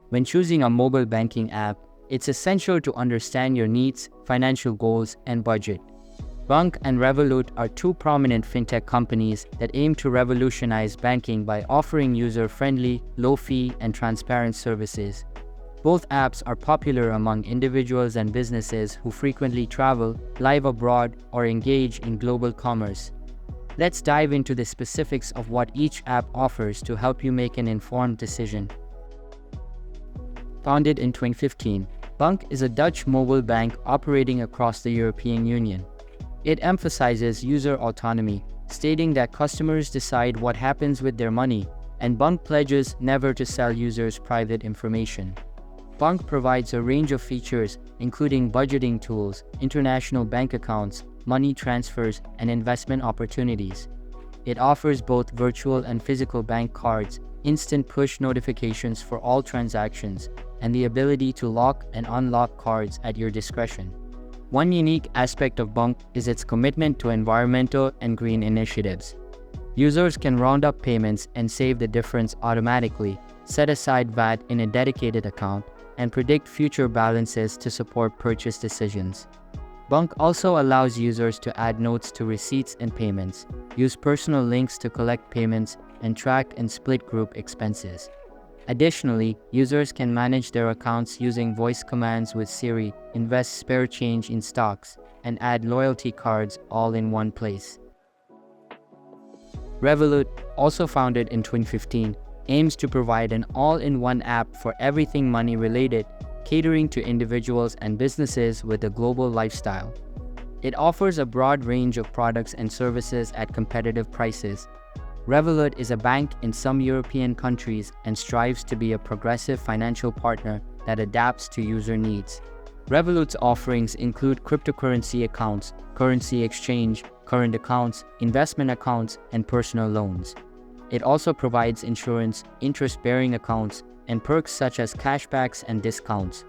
When choosing a mobile banking app, it's essential to understand your needs, financial goals, and budget. Bunq and Revolut are two prominent fintech companies that aim to revolutionize banking by offering user-friendly, low-fee, and transparent services. Both apps are popular among individuals and businesses who frequently travel, live abroad, or engage in global commerce. Let's dive into the specifics of what each app offers to help you make an informed decision. Founded in 2015, Bunq is a Dutch mobile bank operating across the European Union. It emphasizes user autonomy, stating that customers decide what happens with their money, and Bunq pledges never to sell users' private information. Bunq provides a range of features, including budgeting tools, international bank accounts, money transfers, and investment opportunities. It offers both virtual and physical bank cards, instant push notifications for all transactions, and the ability to lock and unlock cards at your discretion. One unique aspect of Bunq is its commitment to environmental and green initiatives. Users can round up payments and save the difference automatically, set aside VAT in a dedicated account, and predict future balances to support purchase decisions. Bunq also allows users to add notes to receipts and payments, use personal links to collect payments, and track and split group expenses. Additionally, users can manage their accounts using voice commands with Siri, invest spare change in stocks, and add loyalty cards all in one place. Revolut, also founded in 2015, aims to provide an all-in-one app for everything money-related, catering to individuals and businesses with a global lifestyle. It offers a broad range of products and services at competitive prices. Revolut is a bank in some European countries and strives to be a progressive financial partner that adapts to user needs. Revolut's offerings include cryptocurrency accounts, currency exchange, current accounts, investment accounts, and personal loans. It also provides insurance, interest-bearing accounts, and perks such as cashbacks and discounts.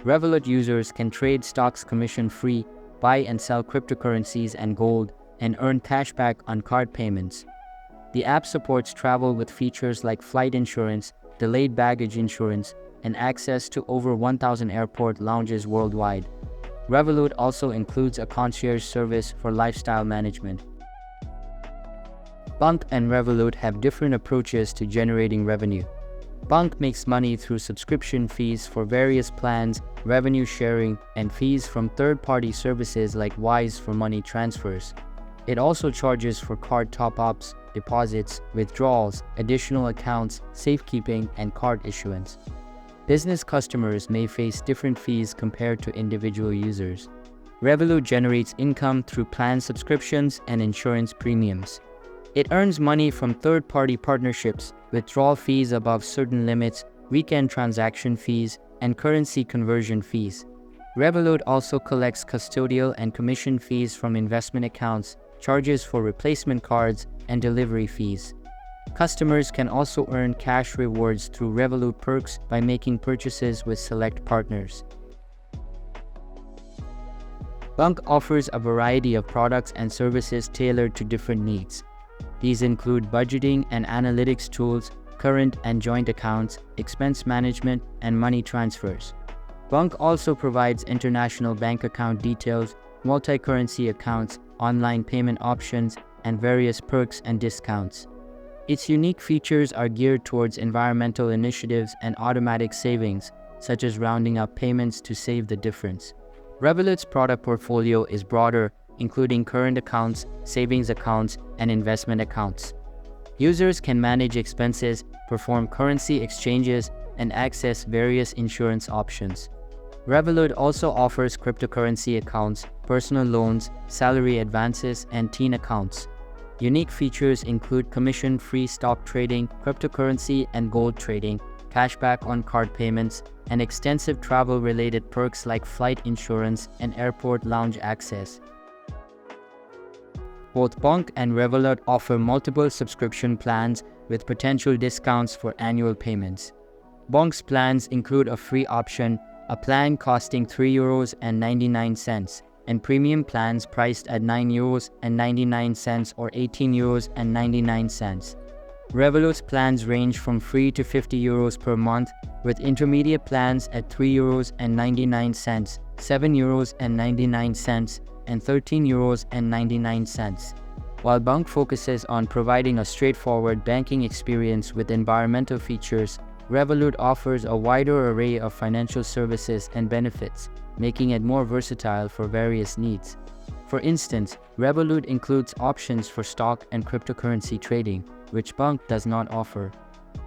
Revolut users can trade stocks commission-free, buy and sell cryptocurrencies and gold, and earn cashback on card payments. The app supports travel with features like flight insurance, delayed baggage insurance, and access to over 1,000 airport lounges worldwide. Revolut also includes a concierge service for lifestyle management. Bunq and Revolut have different approaches to generating revenue. Bunq makes money through subscription fees for various plans, revenue sharing, and fees from third-party services like Wise for money transfers. It also charges for card top-ups, deposits, withdrawals, additional accounts, safekeeping, and card issuance. Business customers may face different fees compared to individual users. Revolut generates income through plan subscriptions and insurance premiums. It earns money from third-party partnerships, withdrawal fees above certain limits, weekend transaction fees, and currency conversion fees. Revolut also collects custodial and commission fees from investment accounts, charges for replacement cards, and delivery fees. Customers can also earn cash rewards through Revolut perks by making purchases with select partners. Bunq offers a variety of products and services tailored to different needs. These include budgeting and analytics tools, current and joint accounts, expense management, and money transfers. Bunq also provides international bank account details, multi-currency accounts, online payment options, and various perks and discounts. Its unique features are geared towards environmental initiatives and automatic savings, such as rounding up payments to save the difference. Revolut's product portfolio is broader, including current accounts, savings accounts, and investment accounts. Users can manage expenses, perform currency exchanges, and access various insurance options. Revolut also offers cryptocurrency accounts, personal loans, salary advances, and teen accounts. Unique features include commission-free stock trading, cryptocurrency and gold trading, cashback on card payments, and extensive travel-related perks like flight insurance and airport lounge access. Both Bunq and Revolut offer multiple subscription plans with potential discounts for annual payments. Bunq's plans include a free option, a plan costing €3.99, and premium plans priced at €9.99 or €18.99. Revolut's plans range from free to €50 per month, with intermediate plans at €3.99, €7.99, and €13.99. While Bunq focuses on providing a straightforward banking experience with environmental features, Revolut offers a wider array of financial services and benefits, making it more versatile for various needs. For instance, Revolut includes options for stock and cryptocurrency trading, which Bunq does not offer.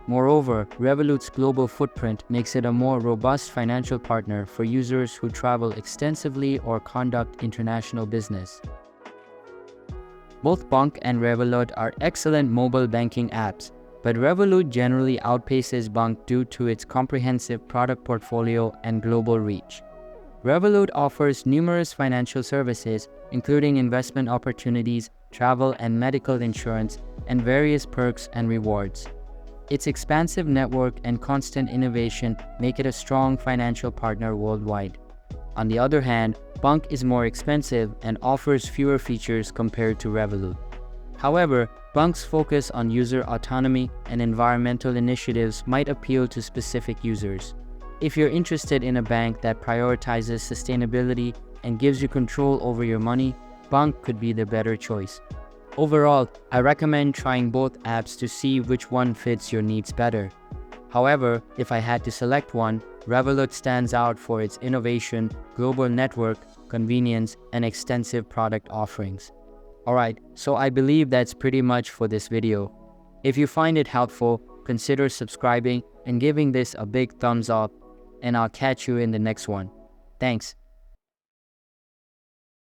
Moreover, Revolut's global footprint makes it a more robust financial partner for users who travel extensively or conduct international business. Both Bunq and Revolut are excellent mobile banking apps, but Revolut generally outpaces Bunq due to its comprehensive product portfolio and global reach. Revolut offers numerous financial services, including investment opportunities, travel and medical insurance, and various perks and rewards. Its expansive network and constant innovation make it a strong financial partner worldwide. On the other hand, Bunq is more expensive and offers fewer features compared to Revolut. However, Bunq's focus on user autonomy and environmental initiatives might appeal to specific users. If you're interested in a bank that prioritizes sustainability and gives you control over your money, Bunq could be the better choice. Overall, I recommend trying both apps to see which one fits your needs better. However, if I had to select one, Revolut stands out for its innovation, global network, convenience, and extensive product offerings. Alright, so I believe that's pretty much for this video. If you find it helpful, consider subscribing and giving this a big thumbs up, and I'll catch you in the next one. Thanks.